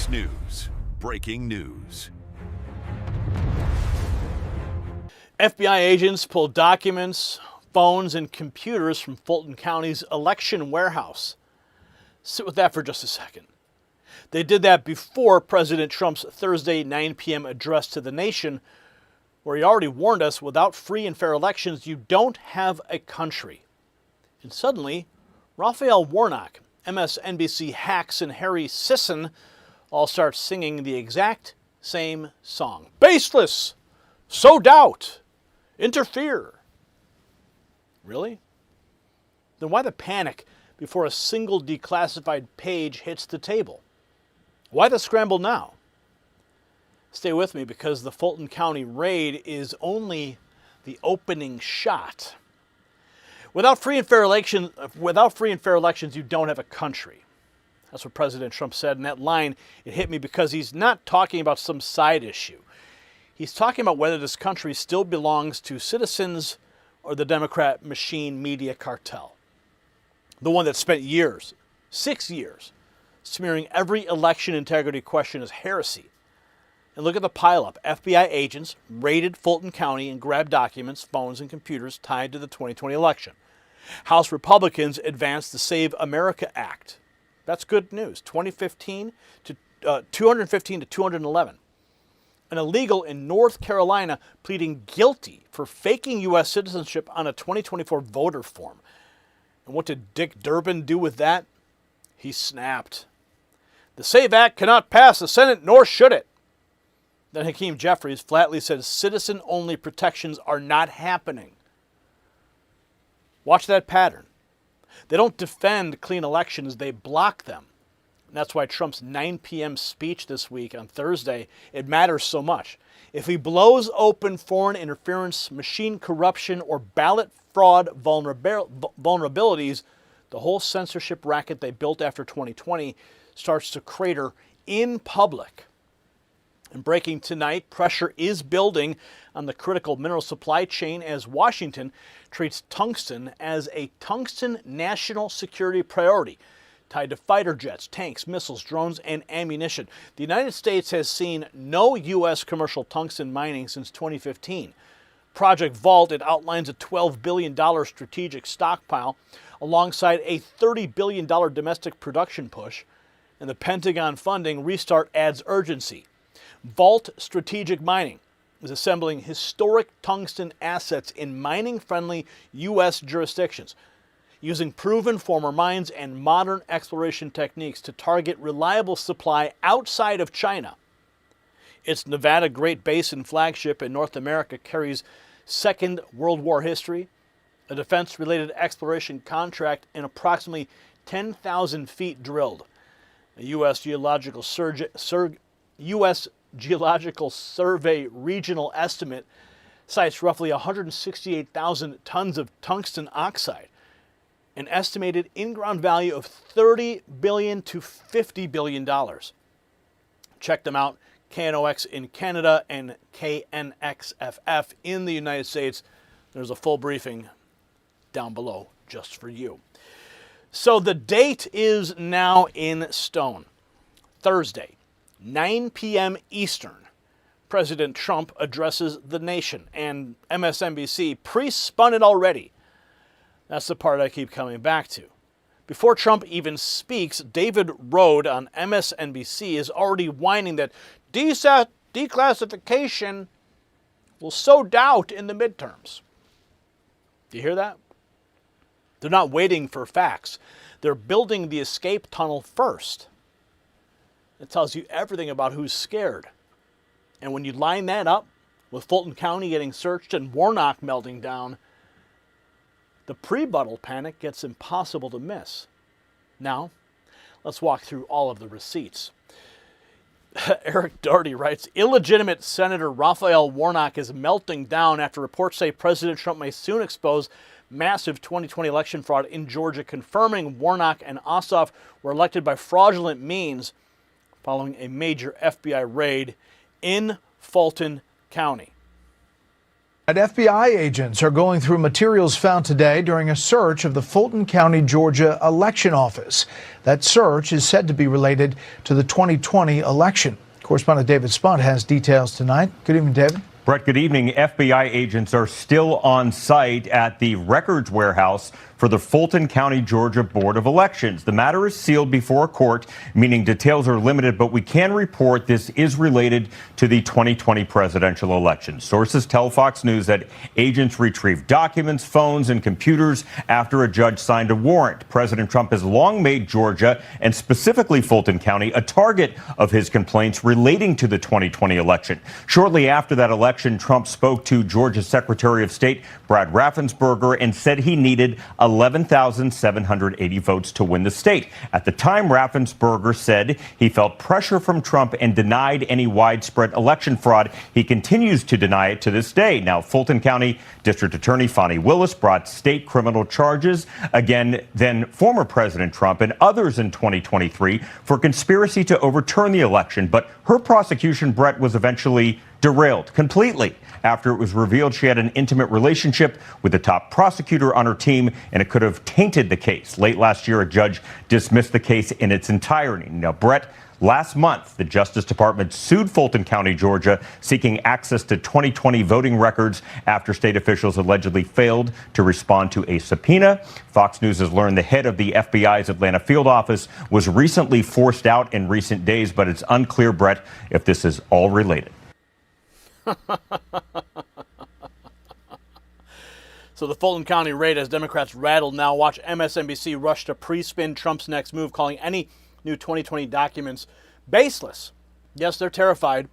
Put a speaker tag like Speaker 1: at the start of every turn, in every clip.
Speaker 1: Fox News. Breaking news.
Speaker 2: FBI agents pulled documents, phones, and computers from Fulton County's election warehouse. Sit with that for just a second. They did that before President Trump's Thursday 9 p.m. address to the nation, where he already warned us, without free and fair elections, you don't have a country. And suddenly, Raphael Warnock, MSNBC hacks, and Harry Sisson all start singing the exact same song. Baseless! Sow doubt! Interfere! Really? Then why the panic before a single declassified page hits the table? Why the scramble now? Stay with me, because the Fulton County raid is only the opening shot. Without free and fair elections, you don't have a country. That's what President Trump said. And that line, it hit me because he's not talking about some side issue. He's talking about whether this country still belongs to citizens or the Democrat machine media cartel. The one that spent years, 6 years, smearing every election integrity question as heresy. And look at the pileup. FBI agents raided Fulton County and grabbed documents, phones, and computers tied to the 2020 election. House Republicans advanced the Save America Act. That's good news. 215 to 211. An illegal in North Carolina pleading guilty for faking U.S. citizenship on a 2024 voter form. And what did Dick Durbin do with that? He snapped. The SAVE Act cannot pass the Senate, nor should it. Then Hakeem Jeffries flatly said citizen-only protections are not happening. Watch that pattern. They don't defend clean elections, they block them. And that's why Trump's 9 p.m. speech this week on Thursday, it matters so much. If he blows open foreign interference, machine corruption, or ballot fraud vulnerabilities, the whole censorship racket they built after 2020 starts to crater in public. And breaking tonight, pressure is building on the critical mineral supply chain as Washington treats tungsten as a tungsten national security priority, tied to fighter jets, tanks, missiles, drones, and ammunition. The United States has seen no U.S. commercial tungsten mining since 2015. Project Vault, it outlines a $12 billion strategic stockpile alongside a $30 billion domestic production push, and the Pentagon funding restart adds urgency. Vault Strategic Mining is assembling historic tungsten assets in mining-friendly U.S. jurisdictions, using proven former mines and modern exploration techniques to target reliable supply outside of China. Its Nevada Great Basin flagship in North America carries Second World War history, a defense-related exploration contract, and approximately 10,000 feet drilled. A U.S. Geological Survey regional estimate cites roughly 168,000 tons of tungsten oxide, an estimated in-ground value of $30 billion to $50 billion. Check them out, KNOX in Canada and KNXFF in the United States. There's a full briefing down below just for you. So the date is now in stone. Thursday, 9 p.m. Eastern, President Trump addresses the nation, and MSNBC pre-spun it already. That's the part I keep coming back to. Before Trump even speaks, David Rode on MSNBC is already whining that declassification will sow doubt in the midterms. Do you hear that? They're not waiting for facts. They're building the escape tunnel first. It tells you everything about who's scared. And when you line that up with Fulton County getting searched and Warnock melting down, the pre-buttal panic gets impossible to miss. Now, let's walk through all of the receipts. Eric Doherty writes, illegitimate Senator Raphael Warnock is melting down after reports say President Trump may soon expose massive 2020 election fraud in Georgia, confirming Warnock and Ossoff were elected by fraudulent means following a major FBI raid in Fulton County.
Speaker 3: FBI agents are going through materials found today during a search of the Fulton County, Georgia election office. That search is said to be related to the 2020 election. Correspondent David Spunt has details tonight. Good evening, David.
Speaker 4: Brett, good evening. FBI agents are still on site at the records warehouse for the Fulton County, Georgia Board of Elections. The matter is sealed before a court, meaning details are limited, but we can report this is related to the 2020 presidential election. Sources tell Fox News that agents retrieved documents, phones, and computers after a judge signed a warrant. President Trump has long made Georgia, and specifically Fulton County, a target of his complaints relating to the 2020 election. Shortly after that election, Trump spoke to Georgia Secretary of State Brad Raffensperger and said he needed 11,780 votes to win the state. At the time, Raffensperger said he felt pressure from Trump and denied any widespread election fraud. He continues to deny it to this day. Now, Fulton County District Attorney Fani Willis brought state criminal charges against then former President Trump and others in 2023 for conspiracy to overturn the election. But her prosecution, Brett, was eventually derailed completely after it was revealed she had an intimate relationship with the top prosecutor on her team, and it could have tainted the case. Late last year, a judge dismissed the case in its entirety. Now, Brett, last month, the Justice Department sued Fulton County, Georgia, seeking access to 2020 voting records after state officials allegedly failed to respond to a subpoena. Fox News has learned the head of the FBI's Atlanta field office was recently forced out in recent days, but it's unclear, Brett, if this is all related.
Speaker 2: So the Fulton County raid as Democrats rattled. Now watch MSNBC rush to pre-spin Trump's next move, calling any new 2020 documents baseless. Yes, they're terrified.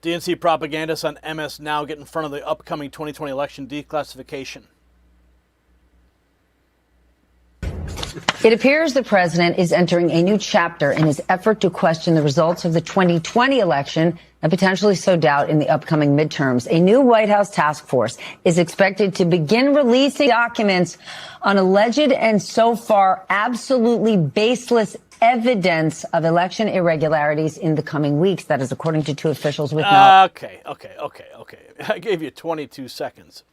Speaker 2: DNC propagandists on MS Now get in front of the upcoming 2020 election declassification.
Speaker 5: It appears the president is entering a new chapter in his effort to question the results of the 2020 election and potentially sow doubt in the upcoming midterms. A new White House task force is expected to begin releasing documents on alleged and so far absolutely baseless evidence of election irregularities in the coming weeks. That is according to two officials with knowledge.
Speaker 2: Okay. I gave you 22 seconds.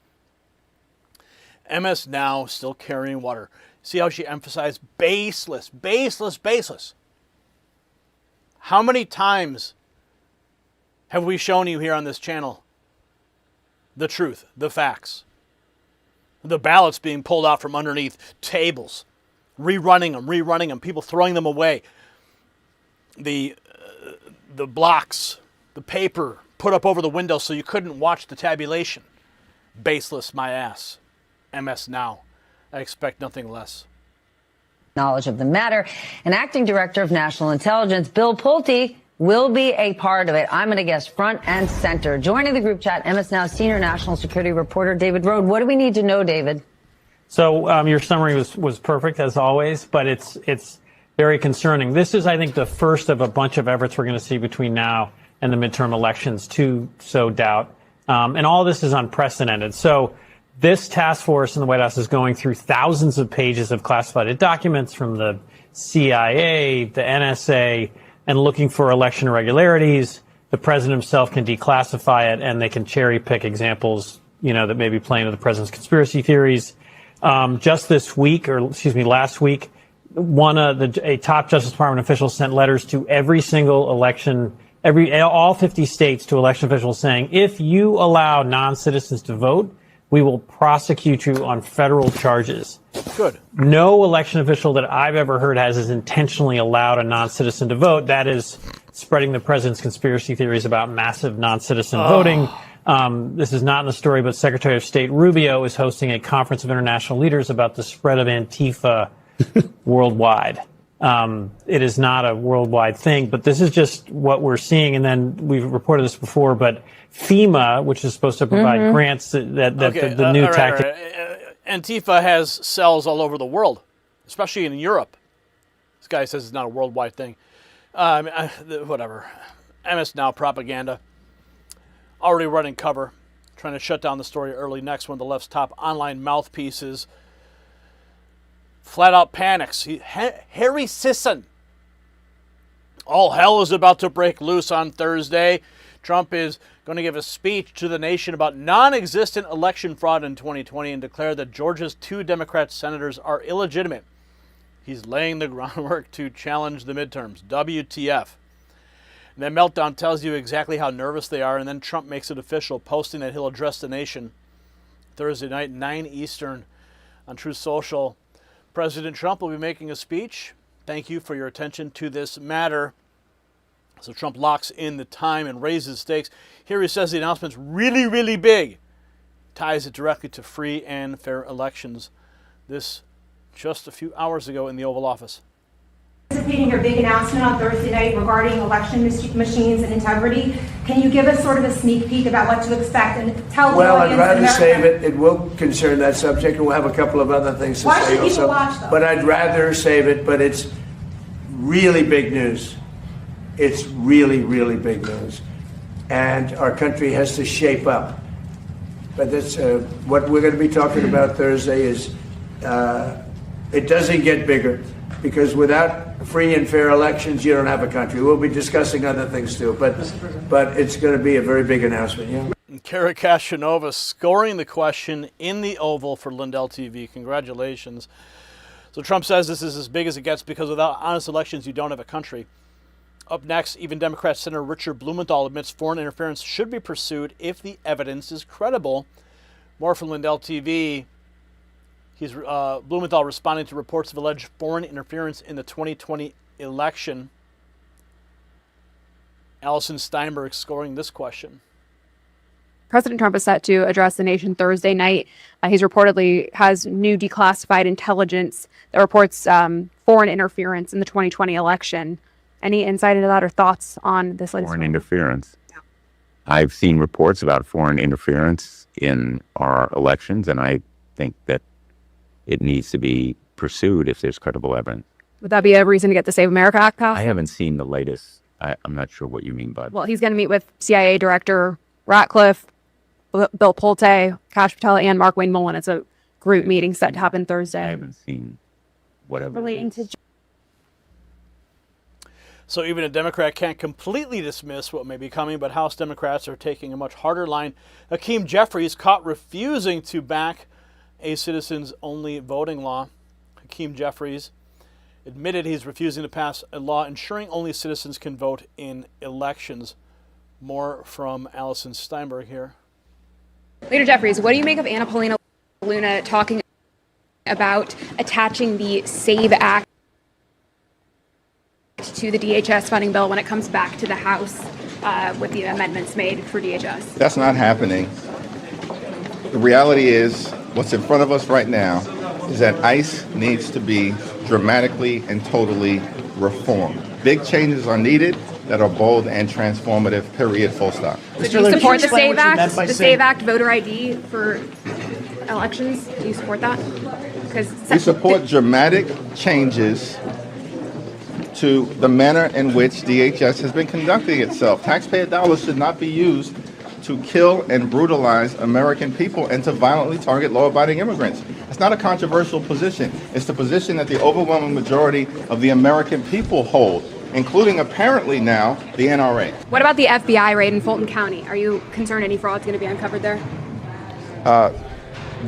Speaker 2: MS Now still carrying water. See how she emphasized baseless. How many times have we shown you here on this channel the truth, the facts? The ballots being pulled out from underneath tables, rerunning them, people throwing them away. The blocks, the paper put up over the window so you couldn't watch the tabulation. Baseless, my ass. MS Now. I expect nothing less.
Speaker 5: Knowledge of the matter. And Acting Director of National Intelligence, Bill Pulte, will be a part of it. I'm going to guess front and center. Joining the group chat, MS Now senior national security reporter David Rode. What do we need to know, David?
Speaker 6: So your summary was perfect as always, but it's very concerning. This is, I think, the first of a bunch of efforts we're going to see between now and the midterm elections to sow doubt. And all this is unprecedented. So this task force in the White House is going through thousands of pages of classified documents from the CIA, the NSA, and looking for election irregularities. The president himself can declassify it, and they can cherry pick examples, that may be playing to the president's conspiracy theories. Just this week, last week, a top Justice Department official sent letters to every single all 50 states to election officials saying, if you allow non-citizens to vote, we will prosecute you on federal charges.
Speaker 2: Good.
Speaker 6: No election official that I've ever heard has intentionally allowed a non-citizen to vote. That is spreading the president's conspiracy theories about massive non-citizen voting. This is not in the story, but Secretary of State Rubio is hosting a conference of international leaders about the spread of Antifa worldwide. It is not a worldwide thing, but this is just what we're seeing. And then we've reported this before, but FEMA, which is supposed to provide grants, the new tactic.
Speaker 2: Right. Antifa has cells all over the world, especially in Europe. This guy says it's not a worldwide thing. Whatever. MS Now propaganda. Already running cover, trying to shut down the story early next when the left's top online mouthpieces flat out panics. Harry Sisson. All hell is about to break loose on Thursday. Trump is going to give a speech to the nation about non-existent election fraud in 2020 and declare that Georgia's 2 Democrat senators are illegitimate. He's laying the groundwork to challenge the midterms. WTF. And that meltdown tells you exactly how nervous they are, and then Trump makes it official, posting that he'll address the nation Thursday night, 9 Eastern, on Truth Social. President Trump will be making a speech. Thank you for your attention to this matter. So Trump locks in the time and raises stakes. Here he says the announcement's really, really big. Ties it directly to free and fair elections. This just a few hours ago in the Oval Office.
Speaker 7: Anticipating your big announcement on Thursday night regarding election machines and integrity, can you give us sort of a sneak peek about what to expect and tell the audience?
Speaker 8: Well, I'd rather save it. It will concern that subject, and we'll have a couple of other things to say also.
Speaker 7: Why should people watch, though?
Speaker 8: But I'd rather save it, but it's really big news. It's really, really big news. And our country has to shape up. But that's what we're going to be talking about Thursday is it doesn't get bigger, because without free and fair elections, you don't have a country. We'll be discussing other things too, but it's going to be a very big announcement. Yeah.
Speaker 2: Kara Kashanova scoring the question in the Oval for Lindell TV. Congratulations. So Trump says this is as big as it gets because without honest elections, you don't have a country. Up next, even Democrat Senator Richard Blumenthal admits foreign interference should be pursued if the evidence is credible. More from Lindell TV. He's Blumenthal responding to reports of alleged foreign interference in the 2020 election. Allison Steinberg scoring this question.
Speaker 9: President Trump is set to address the nation Thursday night. He's reportedly has new declassified intelligence that reports foreign interference in the 2020 election. Any insight into that or thoughts on this latest
Speaker 10: foreign interference? Yeah. I've seen reports about foreign interference in our elections, and I think that it needs to be pursued if there's credible evidence.
Speaker 9: Would that be a reason to get the Save America Act passed?
Speaker 10: I haven't seen the latest. I'm not sure what you mean by that.
Speaker 9: Well, he's going to meet with CIA Director Ratcliffe, Bill Pulte, Kash Patel, and Mark Wayne Mullen. It's a group meeting set to happen Thursday.
Speaker 10: I haven't seen whatever.
Speaker 9: Relating to.
Speaker 2: So even a Democrat can't completely dismiss what may be coming, but House Democrats are taking a much harder line. Hakeem Jeffries caught refusing to back a citizens-only voting law. Hakeem Jeffries admitted he's refusing to pass a law ensuring only citizens can vote in elections. More from Allison Steinberg here.
Speaker 9: Leader Jeffries, what do you make of Anna Paulina Luna talking about attaching the SAVE Act to the DHS funding bill when it comes back to the House with the amendments made for DHS?
Speaker 11: That's not happening. The reality is, what's in front of us right now is that ICE needs to be dramatically and totally reformed. Big changes are needed that are bold and transformative, period, full stop.
Speaker 9: So do you support the SAVE Act, SAVE Act voter ID for elections? Do you support that?
Speaker 11: We support dramatic changes to the manner in which DHS has been conducting itself. Taxpayer dollars should not be used to kill and brutalize American people and to violently target law-abiding immigrants. It's not a controversial position. It's the position that the overwhelming majority of the American people hold, including apparently now the NRA.
Speaker 9: What about the FBI raid in Fulton County? Are you concerned any fraud is going to be uncovered there?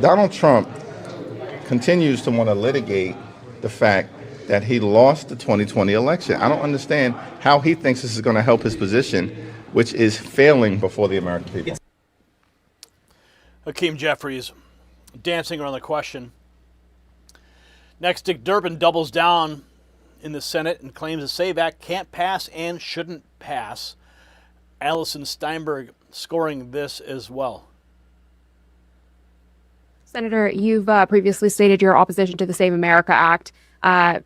Speaker 11: Donald Trump continues to want to litigate the fact that he lost the 2020 election. I don't understand how he thinks this is going to help his position, which is failing before the American people.
Speaker 2: Hakeem Jeffries dancing around the question. Next, Dick Durbin doubles down in the Senate and claims the SAVE Act can't pass and shouldn't pass. Allison Steinberg scoring this as well.
Speaker 9: Senator, you've previously stated your opposition to the Save America Act,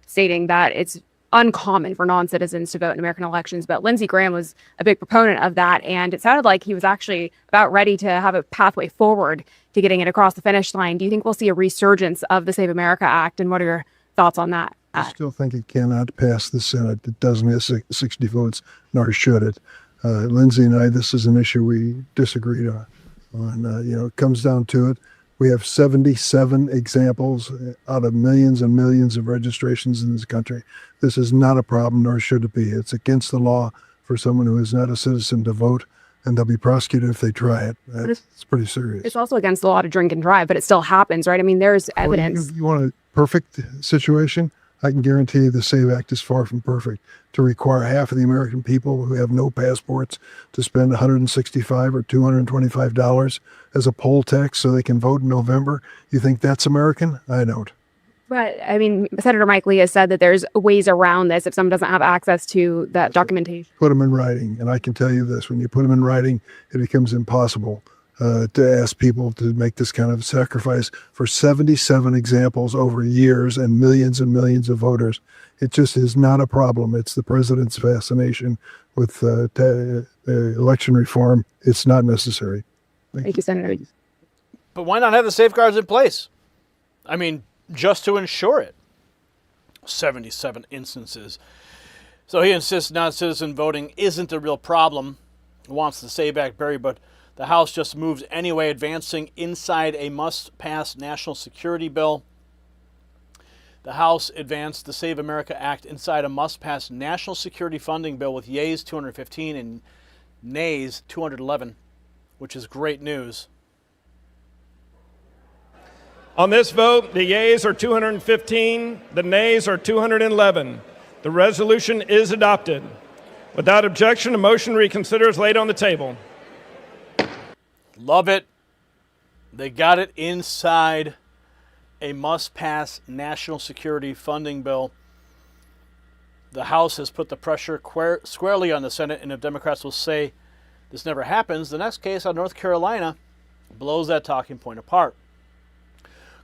Speaker 9: stating that it's uncommon for non-citizens to vote in American elections. But Lindsey Graham was a big proponent of that, and it sounded like he was actually about ready to have a pathway forward to getting it across the finish line. Do you think we'll see a resurgence of the Save America Act, and what are your thoughts on that?
Speaker 12: I still think it cannot pass the Senate. It doesn't have 60 votes, nor should it. Lindsey and I, this is an issue we disagreed on. It comes down to it. We have 77 examples out of millions and millions of registrations in this country. This is not a problem, nor should it be. It's against the law for someone who is not a citizen to vote. and they'll be prosecuted if they try it. It's pretty serious.
Speaker 9: It's also against the law to drink and drive, but it still happens, right? I mean, there's evidence.
Speaker 12: You want a perfect situation? I can guarantee you the SAVE Act is far from perfect. To require half of the American people who have no passports to spend $165 or $225 as a poll tax so they can vote in November, you think that's American? I don't.
Speaker 9: But, I mean, Senator Mike Lee has said that there's ways around this if someone doesn't have access to that documentation.
Speaker 12: Put them in writing. And I can tell you this, when you put them in writing, it becomes impossible to ask people to make this kind of sacrifice for 77 examples over years and millions of voters. It just is not a problem. It's the president's fascination with election reform. It's not necessary.
Speaker 9: Thank you, Senator.
Speaker 2: But why not have the safeguards in place? I mean, just to ensure it. 77 instances. So he insists non-citizen voting isn't a real problem. He wants the SAVE Act buried, but the House just moves anyway, advancing inside a must-pass national security bill. The House advanced the Save America Act inside a must-pass national security funding bill with yeas 215 and nays 211, which is great news.
Speaker 13: On this vote, the yeas are 215, the nays are 211. The resolution is adopted. Without objection, a motion to reconsider is laid on the table.
Speaker 2: Love it. They got it inside a must-pass national security funding bill. The House has put the pressure squarely on the Senate, and if Democrats will say this never happens, the next case on North Carolina blows that talking point apart.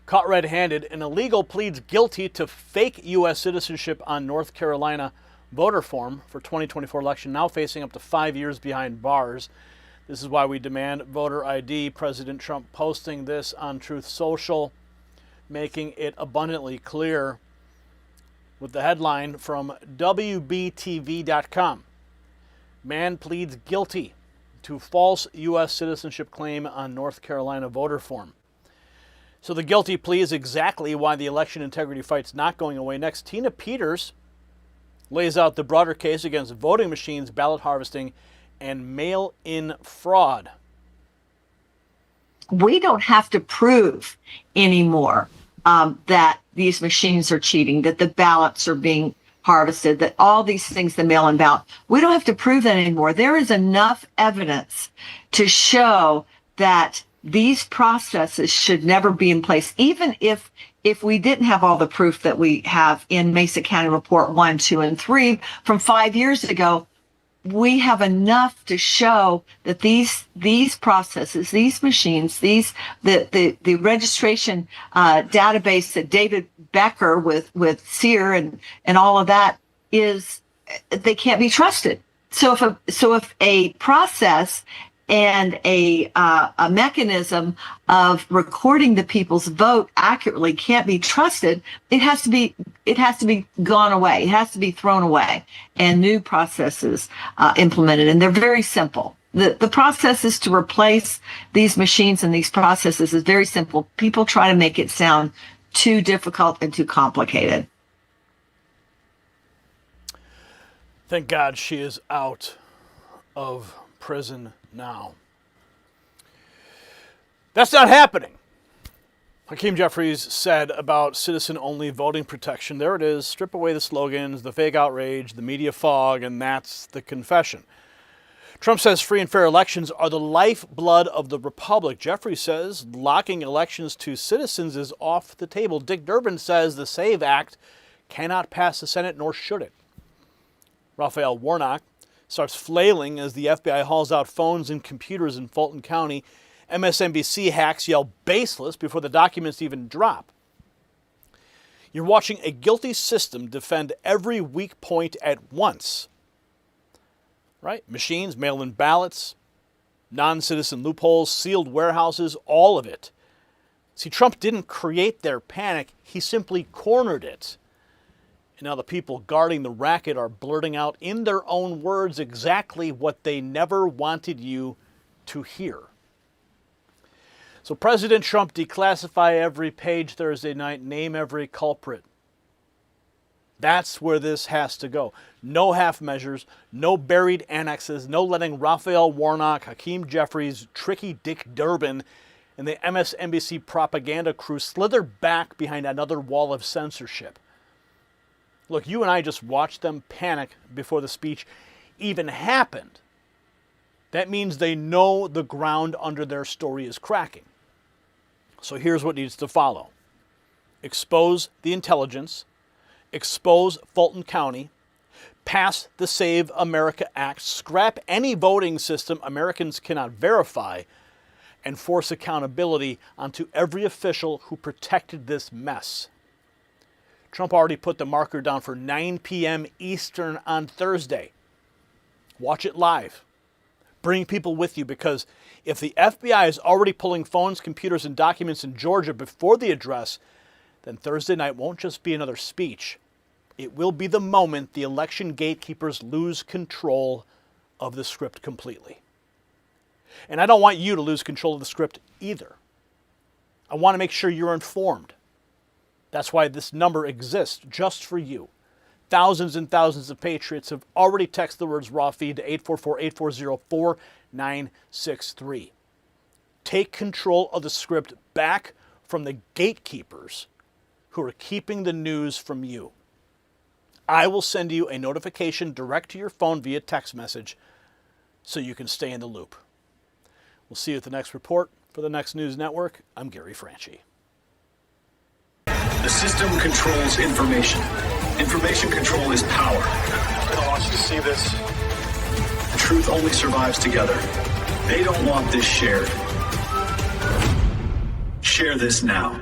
Speaker 2: Caught red-handed, an illegal pleads guilty to fake U.S. citizenship on North Carolina voter form for 2024 election, now facing up to 5 years behind bars. This is why we demand voter ID. President Trump posting this on Truth Social, making it abundantly clear with the headline from WBTV.com. Man pleads guilty to false U.S. citizenship claim on North Carolina voter form. So the guilty plea is exactly why the election integrity fight's not going away. Next, Tina Peters lays out the broader case against voting machines, ballot harvesting, and mail-in fraud.
Speaker 14: We don't have to prove anymore that these machines are cheating, that the ballots are being harvested, that all these things, the mail-in ballot, we don't have to prove that anymore. There is enough evidence to show that these processes should never be in place, even if we didn't have all the proof that we have in Mesa County Report 1, 2, and 3 from 5 years ago. We have enough to show that these processes, these machines, the registration database that David Becker with SEER and all of that they can't be trusted. So if a process and a mechanism of recording the people's vote accurately can't be trusted, it has to be gone away. It has to be thrown away, and new processes implemented. And they're very simple. The process is to replace these machines and these processes is very simple. People try to make it sound too difficult and too complicated.
Speaker 2: Thank God she is out of prison now. That's not happening. Hakeem Jeffries said about citizen-only voting protection. There it is. Strip away the slogans, the fake outrage, the media fog, and that's the confession. Trump says free and fair elections are the lifeblood of the republic. Jeffries says locking elections to citizens is off the table. Dick Durbin says the SAVE Act cannot pass the Senate, nor should it. Raphael Warnock starts flailing as the FBI hauls out phones and computers in Fulton County. MSNBC hacks yell baseless before the documents even drop. You're watching a guilty system defend every weak point at once. Right? Machines, mail-in ballots, non-citizen loopholes, sealed warehouses, all of it. See, Trump didn't create their panic. He simply cornered it. And now the people guarding the racket are blurting out in their own words exactly what they never wanted you to hear. So President Trump declassify every page Thursday night, name every culprit. That's where this has to go. No half measures, no buried annexes, no letting Raphael Warnock, Hakeem Jeffries, Tricky Dick Durbin, and the MSNBC propaganda crew slither back behind another wall of censorship. Look, you and I just watched them panic before the speech even happened. That means they know the ground under their story is cracking. So here's what needs to follow. Expose the intelligence, expose Fulton County, pass the Save America Act, scrap any voting system Americans cannot verify, and force accountability onto every official who protected this mess. Trump already put the marker down for 9 p.m. Eastern on Thursday. Watch it live. Bring people with you, because if the FBI is already pulling phones, computers, and documents in Georgia before the address, then Thursday night won't just be another speech. It will be the moment the election gatekeepers lose control of the script completely. And I don't want you to lose control of the script either. I want to make sure you're informed. That's why this number exists, just for you. Thousands and thousands of patriots have already texted the words raw feed to 844-840-4963. Take control of the script back from the gatekeepers who are keeping the news from you. I will send you a notification direct to your phone via text message so you can stay in the loop. We'll see you at the next report. For the Next News Network, I'm Gary Franchi.
Speaker 15: The system controls information. Information control is power. I want you to see this. The truth only survives together. They don't want this shared. Share this now.